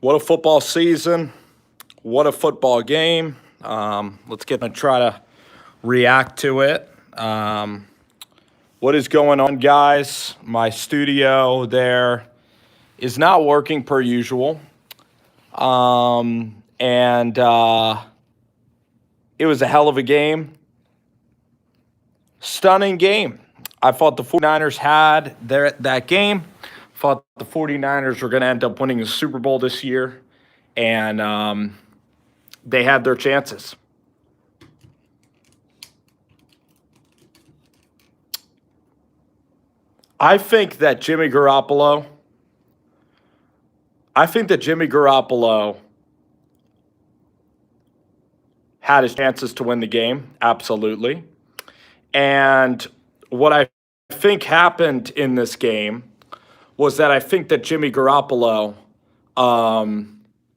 What a football season. What a football game. Let's get and try to react to it. What is going on, guys? My studio there is not working per usual. And it was a hell of a game. Stunning game. I thought the 49ers had that game. Thought the 49ers were going to end up winning the Super Bowl this year. And they had their chances. I think that Jimmy Garoppolo had his chances to win the game, absolutely. And what I think happened in this game was that I think that Jimmy Garoppolo,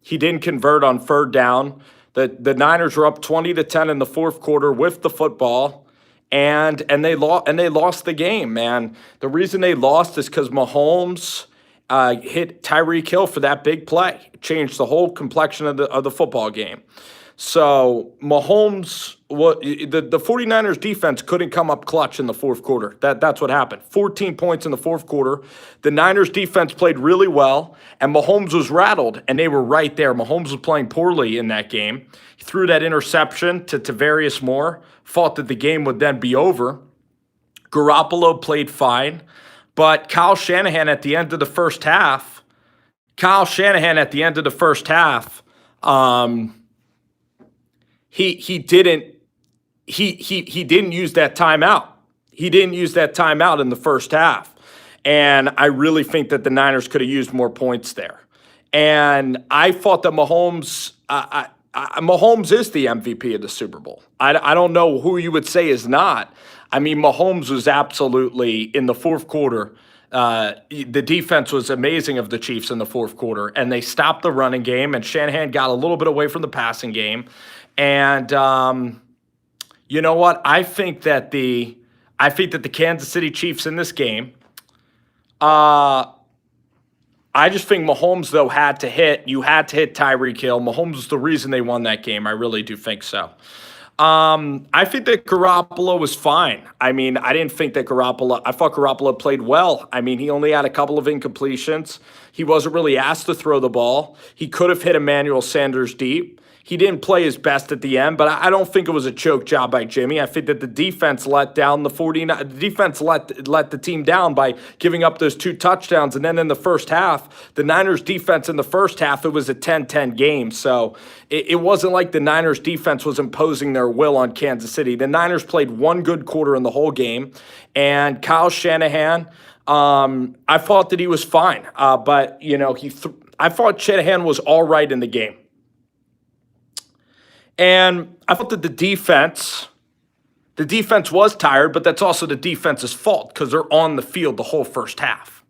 he didn't convert on third down. The Niners were up 20-10 in the fourth quarter with the football, and they lost the game, man. The reason they lost is because Mahomes hit Tyreek Hill for that big play. It changed the whole complexion of the football game. So Mahomes, the 49ers defense couldn't come up clutch in the fourth quarter. That's what happened. 14 points in the fourth quarter. The Niners defense played really well, and Mahomes was rattled, and they were right there. Mahomes was playing poorly in that game. He threw that interception to Tavarius Moore, thought that the game would then be over. Garoppolo played fine, but Kyle Shanahan at the end of the first half, He didn't use that timeout. He didn't use that timeout in the first half. And I really think that the Niners could have used more points there. And I thought that Mahomes is the MVP of the Super Bowl. I don't know who you would say is not. I mean, Mahomes was absolutely, in the fourth quarter, the defense was amazing of the Chiefs in the fourth quarter. And they stopped the running game, and Shanahan got a little bit away from the passing game. And you know what? I think that the Kansas City Chiefs in this game, I just think Mahomes, though, had to hit Tyreek Hill. Mahomes was the reason they won that game. I really do think so. I think that Garoppolo was fine. I mean, I thought Garoppolo played well. I mean, he only had a couple of incompletions. He wasn't really asked to throw the ball. He could have hit Emmanuel Sanders deep. He didn't play his best at the end, but I don't think it was a choke job by Jimmy. I think that the defense let down the 49. The defense let the team down by giving up those 2 touchdowns. And then in the first half, the Niners defense in the first half, it was a 10-10 game. So it wasn't like the Niners defense was imposing their will on Kansas City. The Niners played one good quarter in the whole game. And Kyle Shanahan, I thought that he was fine. But, you know, I thought Shanahan was all right in the game. And I thought that the defense was tired, but that's also the defense's fault because they're on the field the whole first half.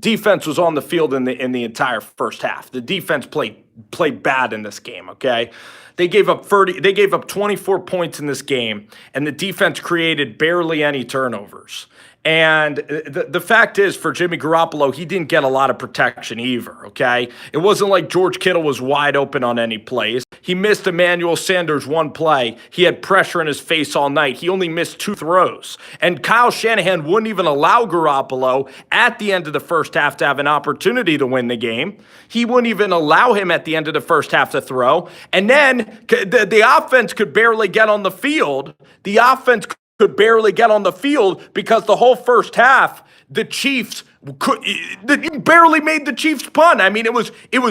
Defense was on the field in the entire first half. The defense played bad in this game, okay? They gave up 24 points in this game, and the defense created barely any turnovers. And the fact is, for Jimmy Garoppolo, he didn't get a lot of protection either, okay? It wasn't like George Kittle was wide open on any plays. He missed Emmanuel Sanders one play. He had pressure in his face all night. He only missed 2 throws. And Kyle Shanahan wouldn't even allow Garoppolo at the end of the first half to have an opportunity to win the game. He wouldn't even allow him at the end of the first half to throw. And then the offense could barely get on the field. The offense could barely get on the field because the whole first half, the Chiefs barely made the Chiefs punt. I mean, it was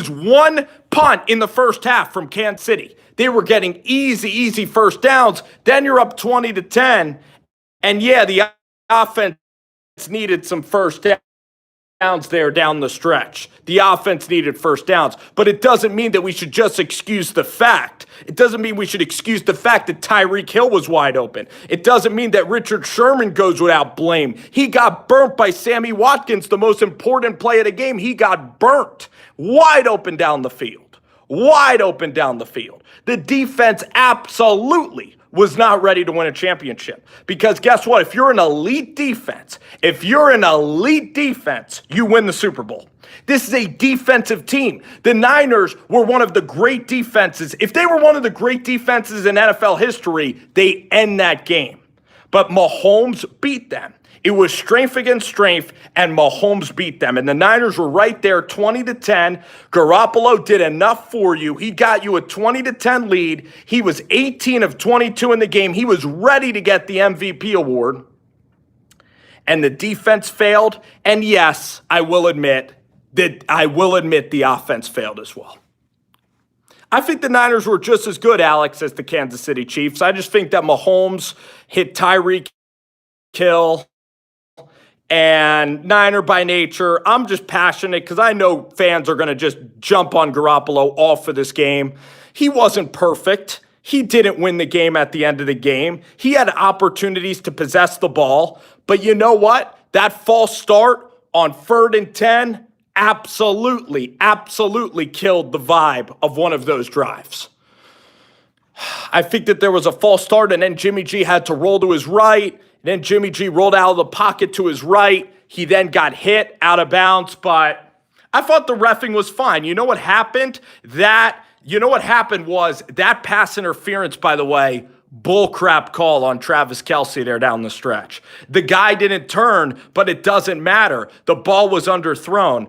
one punt in the first half from Kansas City. They were getting easy first downs. Then you're up 20-10, and yeah, the offense needed some first downs there down the stretch. The offense needed first downs, but it doesn't mean that we should just excuse the fact. It doesn't mean we should excuse the fact that Tyreek Hill was wide open. It doesn't mean that Richard Sherman goes without blame. He got burnt by Sammy Watkins, the most important play of the game. He got burnt wide open down the field. The defense absolutely was not ready to win a championship. Because guess what? If you're an elite defense, you win the Super Bowl. This is a defensive team. The Niners were one of the great defenses. If they were one of the great defenses in NFL history, they end that game. But Mahomes beat them. It was strength against strength, and Mahomes beat them. And the Niners were right there, 20-10. Garoppolo did enough for you. He got you a 20-10 lead. He was 18 of 22 in the game. He was ready to get the MVP award. And the defense failed. And yes, I will admit the offense failed as well. I think the Niners were just as good, Alex, as the Kansas City Chiefs. I just think that Mahomes hit Tyreek Hill. And Niner by nature, I'm just passionate because I know fans are going to just jump on Garoppolo all for this game. He wasn't perfect. He didn't win the game at the end of the game. He had opportunities to possess the ball. But you know what? That false start on 3rd and 10 absolutely killed the vibe of one of those drives. I think that there was a false start, and then Jimmy G had to roll to his right. Then Jimmy G rolled out of the pocket to his right. He then got hit out of bounds, but I thought the reffing was fine. You know what happened? Was that pass interference, by the way, bullcrap call on Travis Kelce there down the stretch. The guy didn't turn, but it doesn't matter. The ball was underthrown.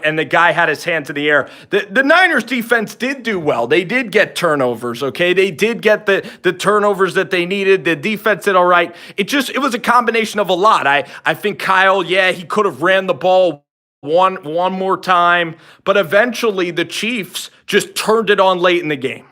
And the guy had his hands in the air. The Niners defense did do well. They did get turnovers, okay? They did get the turnovers that they needed. The defense did all right. It was a combination of a lot. I think Kyle, he could have ran the ball one more time, but eventually the Chiefs just turned it on late in the game.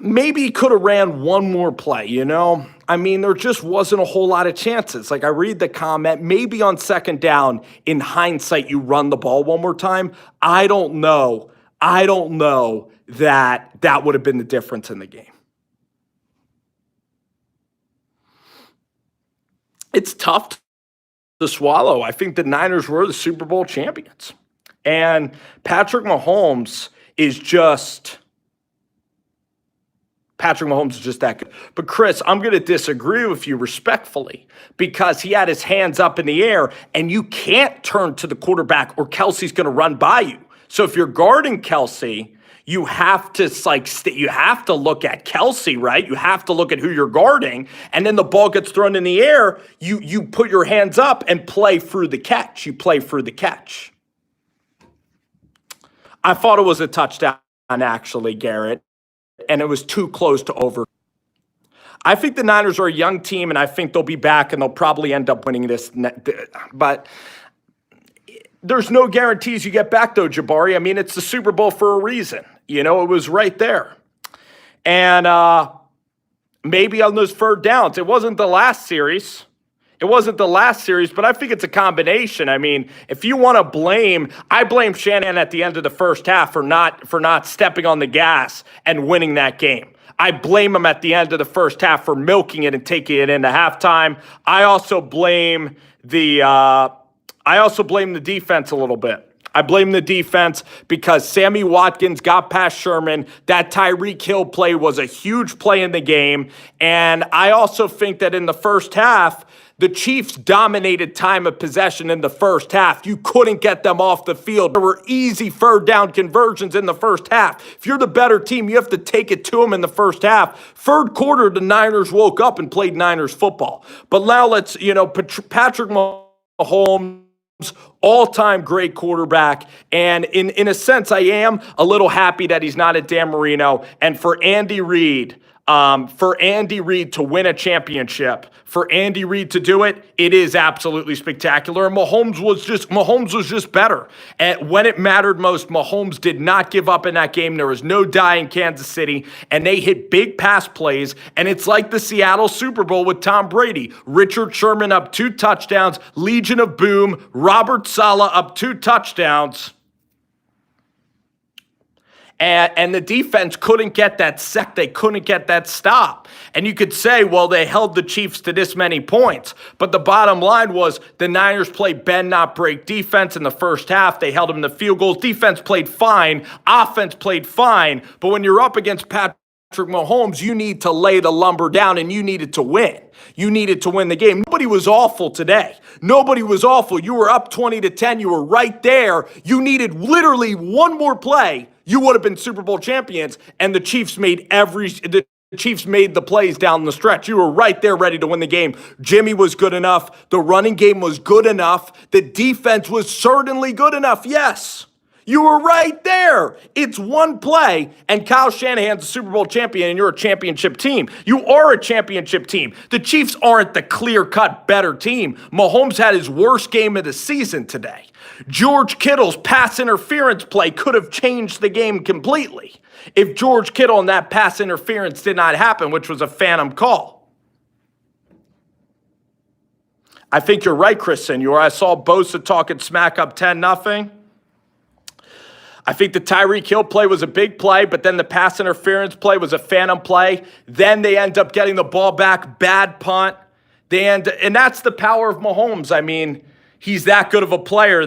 Maybe he could have ran one more play, you know? I mean, there just wasn't a whole lot of chances. Like, I read the comment, maybe on 2nd down, in hindsight, you run the ball one more time. I don't know that would have been the difference in the game. It's tough to swallow. I think the Niners were the Super Bowl champions. And Patrick Mahomes is just that good. But Chris, I'm going to disagree with you respectfully because he had his hands up in the air and you can't turn to the quarterback or Kelce's going to run by you. So if you're guarding Kelce, you have to look at Kelce, right? You have to look at who you're guarding, and then the ball gets thrown in the air. You put your hands up and play through the catch. I thought it was a touchdown, actually, Garrett. And it was too close to over. I think the Niners are a young team, and I think they'll be back, and they'll probably end up winning this. But there's no guarantees you get back, though, Jabari. I mean, it's the Super Bowl for a reason. You know, it was right there. And maybe on those 3rd downs, it wasn't the last series. But I think it's a combination. I mean, if you want to I blame Shanahan at the end of the first half for not stepping on the gas and winning that game. I blame him at the end of the first half for milking it and taking it into halftime. I also blame the defense a little bit. I blame the defense because Sammy Watkins got past Sherman. That Tyreek Hill play was a huge play in the game. And I also think that in the first half, the Chiefs dominated time of possession in the first half. You couldn't get them off the field. There were easy 3rd down conversions in the first half. If you're the better team, you have to take it to them in the first half. 3rd quarter, the Niners woke up and played Niners football. But now Patrick Mahomes, all-time great quarterback. And in a sense, I am a little happy that he's not at Dan Marino. And for Andy Reid to win a championship, for Andy Reid to do it, it is absolutely spectacular. And Mahomes was just better. And when it mattered most, Mahomes did not give up in that game. There was no die in Kansas City, and they hit big pass plays. And it's like the Seattle Super Bowl with Tom Brady. Richard Sherman up 2 touchdowns, Legion of Boom, Robert Saleh up 2 touchdowns. And the defense couldn't get that sack. They couldn't get that stop. And you could say, well, they held the Chiefs to this many points. But the bottom line was the Niners played bend, not break defense in the first half. They held them to field goals. Defense played fine. Offense played fine. But when you're up against Patrick Mahomes, you need to lay the lumber down, and you needed to win. You needed to win the game. Nobody was awful today. Nobody was awful. You were up 20-10. You were right there. You needed literally one more play. You would have been Super Bowl champions, and the Chiefs made the plays down the stretch. You were right there ready to win the game. Jimmy was good enough. The running game was good enough. The defense was certainly good enough. Yes. You were right there. It's one play, and Kyle Shanahan's a Super Bowl champion, and you're a championship team. You are a championship team. The Chiefs aren't the clear-cut better team. Mahomes had his worst game of the season today. George Kittle's pass interference play could have changed the game completely if George Kittle and that pass interference did not happen, which was a phantom call. I think you're right, Chris Senor. I saw Bosa talking smack up 10-0. I think the Tyreek Hill play was a big play, but then the pass interference play was a phantom play. Then they end up getting the ball back, bad punt. And that's the power of Mahomes. I mean, he's that good of a player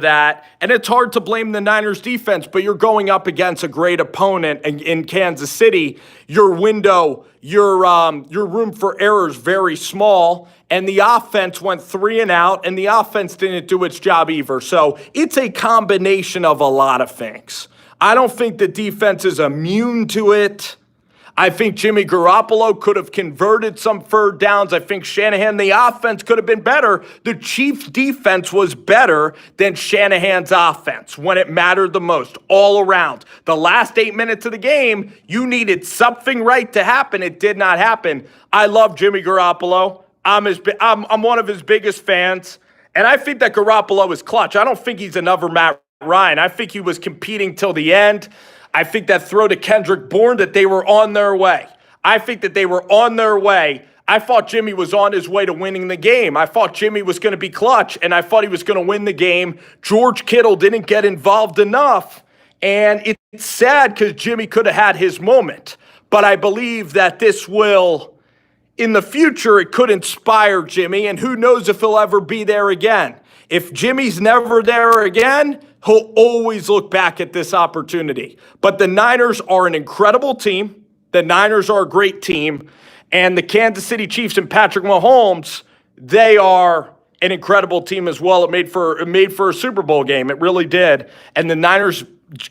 and it's hard to blame the Niners defense, but you're going up against a great opponent in Kansas City. Your window, your room for error is very small, and the offense went 3 and out, and the offense didn't do its job either. So it's a combination of a lot of things. I don't think the defense is immune to it. I think Jimmy Garoppolo could have converted some third downs. I think Shanahan, the offense could have been better. The Chiefs' defense was better than Shanahan's offense when it mattered the most, all around. The last 8 minutes of the game, you needed something right to happen. It did not happen. I love Jimmy Garoppolo. I'm one of his biggest fans, and I think that Garoppolo is clutch. I don't think he's another Matt Ryan. I think he was competing till the end. I think that throw to Kendrick Bourne, that they were on their way. I think that they were on their way. I thought Jimmy was on his way to winning the game. I thought Jimmy was going to be clutch, and I thought he was going to win the game. George Kittle didn't get involved enough, and it's sad because Jimmy could have had his moment. But I believe that this will, in the future, it could inspire Jimmy, and who knows if he'll ever be there again. If Jimmy's never there again, he'll always look back at this opportunity. But the Niners are an incredible team. The Niners are a great team. And the Kansas City Chiefs and Patrick Mahomes, they are an incredible team as well. It made for a Super Bowl game. It really did. And the Niners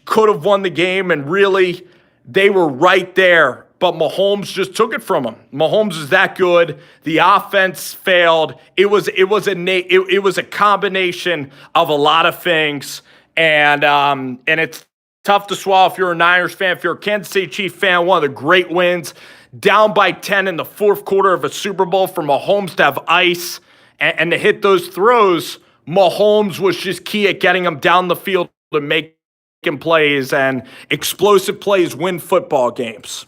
could have won the game, and really, they were right there. But Mahomes just took it from him. Mahomes is that good. The offense failed. It was a combination of a lot of things. And it's tough to swallow if you're a Niners fan. If you're a Kansas City Chiefs fan, one of the great wins, down by 10 in the fourth quarter of a Super Bowl for Mahomes to have ice and to hit those throws. Mahomes was just key at getting them down the field to making plays, and explosive plays win football games.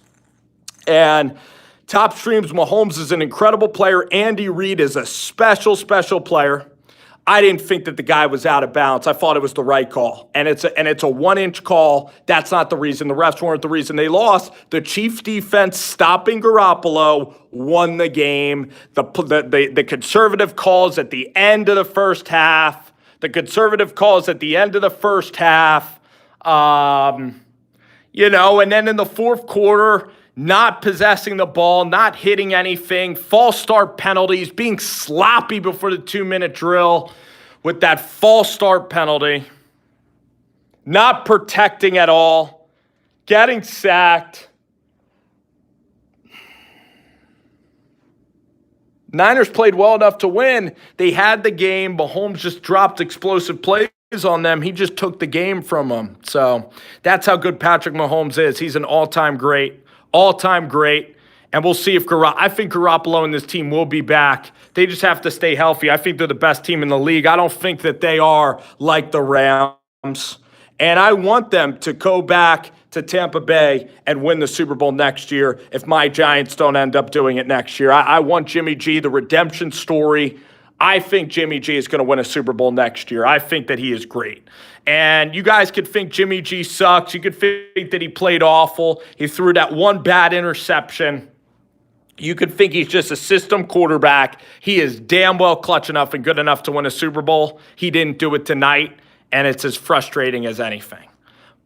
And Top Streams, Mahomes is an incredible player. Andy Reid is a special, special player. I didn't think that the guy was out of bounds. I thought it was the right call. And it's a 1-inch call. That's not the reason. The refs weren't the reason they lost. The Chiefs defense stopping Garoppolo won the game. The conservative calls at the end of the first half. And then in the fourth quarter, not possessing the ball, not hitting anything, false start penalties, being sloppy before the 2-minute drill with that false start penalty, not protecting at all, getting sacked. Niners played well enough to win. They had the game. Mahomes just dropped explosive plays on them. He just took the game from them. So that's how good Patrick Mahomes is. He's an all-time great. And we'll see if I think Garoppolo and this team will be back. They just have to stay healthy. I think they're the best team in the league. I don't think that they are like the Rams. And I want them to go back to Tampa Bay and win the Super Bowl next year if my Giants don't end up doing it next year. I want Jimmy G, the redemption story I think Jimmy G is going to win a Super Bowl next year. I think that he is great. And you guys could think Jimmy G sucks. You could think that he played awful. He threw that one bad interception. You could think he's just a system quarterback. He is damn well clutch enough and good enough to win a Super Bowl. He didn't do it tonight, and it's as frustrating as anything.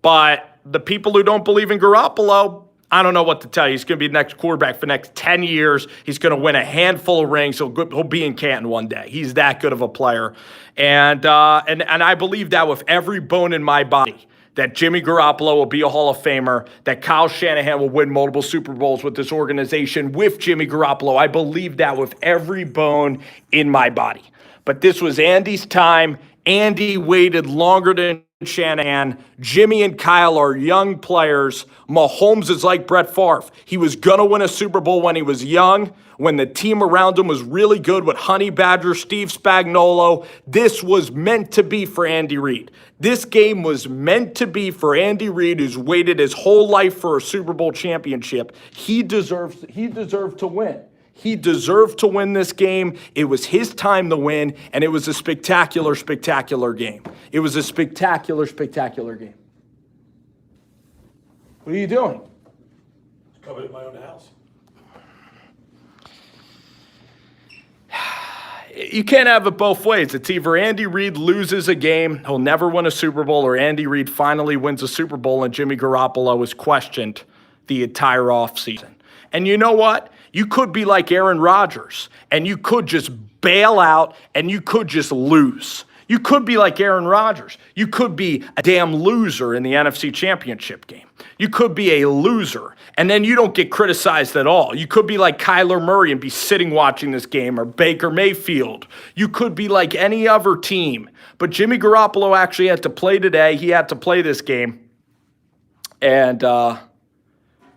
But the people who don't believe in Garoppolo, I don't know what to tell you. He's going to be the next quarterback for the next 10 years. He's going to win a handful of rings. He'll be in Canton one day. He's that good of a player. And I believe that with every bone in my body, that Jimmy Garoppolo will be a Hall of Famer, that Kyle Shanahan will win multiple Super Bowls with this organization with Jimmy Garoppolo. I believe that with every bone in my body. But this was Andy's time. Andy waited longer than Shanahan. Jimmy and Kyle are young players. Mahomes is like Brett Favre. He was going to win a Super Bowl when he was young, when the team around him was really good with Honey Badger, Steve Spagnuolo. This was meant to be for Andy Reid. This game was meant to be for Andy Reid, who's waited his whole life for a Super Bowl championship. He deserved to win. He deserved to win this game. It was his time to win, and it was a spectacular, spectacular game. It was a spectacular, spectacular game. What are you doing? Covered in my own house. You can't have it both ways. It's either Andy Reid loses a game, he'll never win a Super Bowl, or Andy Reid finally wins a Super Bowl and Jimmy Garoppolo is questioned the entire offseason. And you know what? You could be like Aaron Rodgers, and you could just bail out, and you could just lose. You could be like Aaron Rodgers. You could be a damn loser in the NFC Championship game. You could be a loser, and then you don't get criticized at all. You could be like Kyler Murray and be sitting watching this game, or Baker Mayfield. You could be like any other team. But Jimmy Garoppolo actually had to play today. He had to play this game, and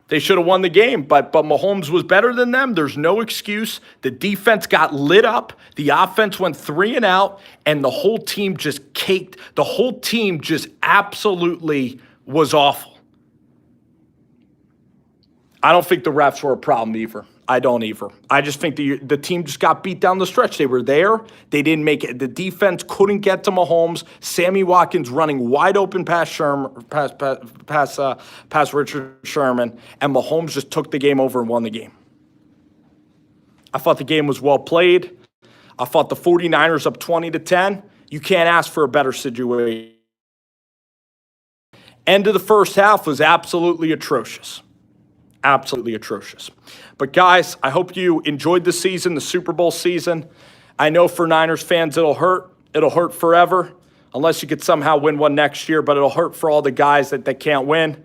they should have won the game, but Mahomes was better than them. There's no excuse. The defense got lit up. The offense went 3 and out, and the whole team just caked. The whole team just absolutely was awful. I don't think the refs were a problem either. I don't either. I just think the team just got beat down the stretch. They were there. They didn't make it. The defense couldn't get to Mahomes. Sammy Watkins running wide open past Richard Sherman, and Mahomes just took the game over and won the game. I thought the game was well played. I thought the 49ers up 20-10. You can't ask for a better situation. End of the first half was absolutely atrocious. Absolutely atrocious. But guys, I hope you enjoyed the season, the Super Bowl season. I know for Niners fans it'll hurt. It'll hurt forever, unless you could somehow win one next year, but it'll hurt for all the guys that can't win.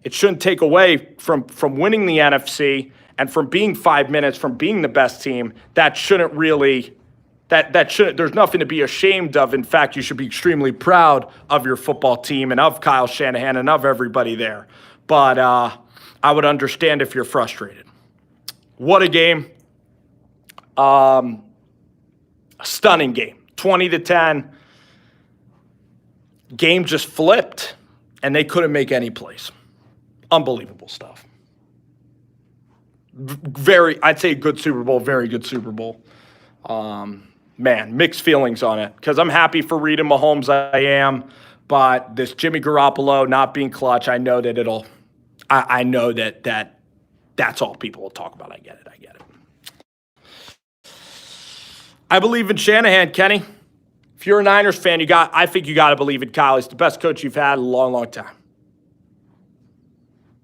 It shouldn't take away from winning the NFC and from being 5 minutes from being the best team. That shouldn't really, that shouldn't, there's nothing to be ashamed of. In fact, you should be extremely proud of your football team and of Kyle Shanahan and of everybody there. But I would understand if you're frustrated. What a game. A stunning game. 20-10. Game just flipped, and they couldn't make any plays. Unbelievable stuff. I'd say good Super Bowl, very good Super Bowl. Man, mixed feelings on it, because I'm happy for Reid and Mahomes, I am, but this Jimmy Garoppolo not being clutch, I know that I know that's all people will talk about. I get it. I believe in Shanahan, Kenny. If you're a Niners fan, I think you got to believe in Kyle. He's the best coach you've had in a long, long time.